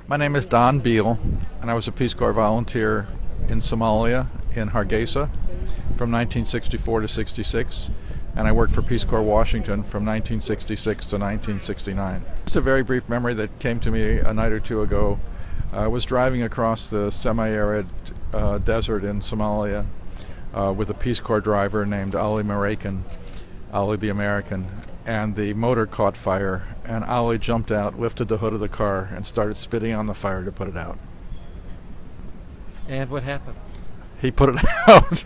My name is Don Beal, and I was a Peace Corps volunteer in Somalia, in Hargeisa, from 1964 to 66, and I worked for Peace Corps Washington from 1966 to 1969. Just a very brief memory that came to me a night or two ago. I was driving across the semi-arid desert in Somalia with a Peace Corps driver named Ali Marakan, Ali the American, and the motor caught fire, and Ali jumped out, lifted the hood of the car, and started spitting on the fire to put it out. And what happened? He put it out.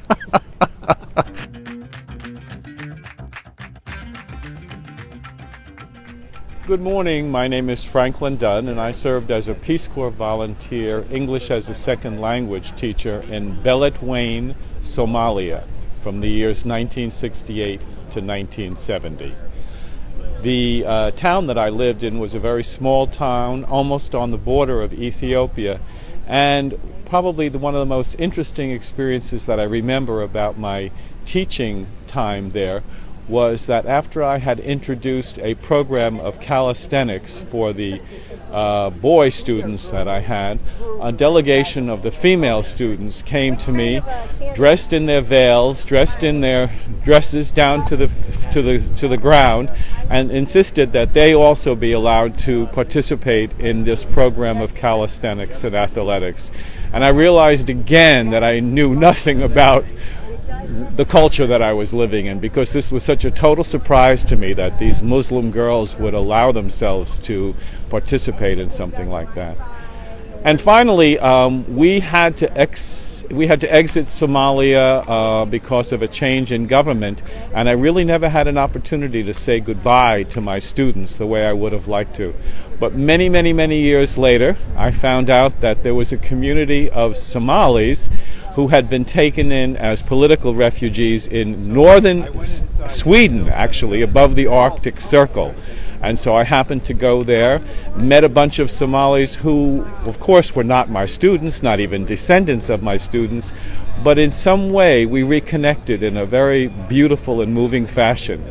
Good morning, my name is Franklin Dunn, and I served as a Peace Corps volunteer, English as a second language teacher in Beledweyne, Somalia, from the years 1968 to 1970. The town that I lived in was a very small town, almost on the border of Ethiopia, and probably one of the most interesting experiences that I remember about my teaching time there was that after I had introduced a program of calisthenics for the boy students that I had, a delegation of the female students came to me, dressed in their veils, dressed in their dresses down to the ground, and insisted that they also be allowed to participate in this program of calisthenics and athletics. And I realized again that I knew nothing about the culture that I was living in, because this was such a total surprise to me that these Muslim girls would allow themselves to participate in something like that. And finally, we had to exit Somalia because of a change in government, and I really never had an opportunity to say goodbye to my students the way I would have liked to. But many, many, many years later, I found out that there was a community of Somalis who had been taken in as political refugees in northern Sweden, actually, above the Arctic Circle. And so I happened to go there, met a bunch of Somalis who, of course, were not my students, not even descendants of my students, but in some way we reconnected in a very beautiful and moving fashion.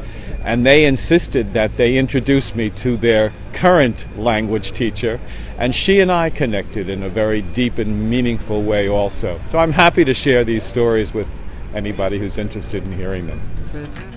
And they insisted that they introduce me to their current language teacher, and she and I connected in a very deep and meaningful way also. So I'm happy to share these stories with anybody who's interested in hearing them. Fantastic.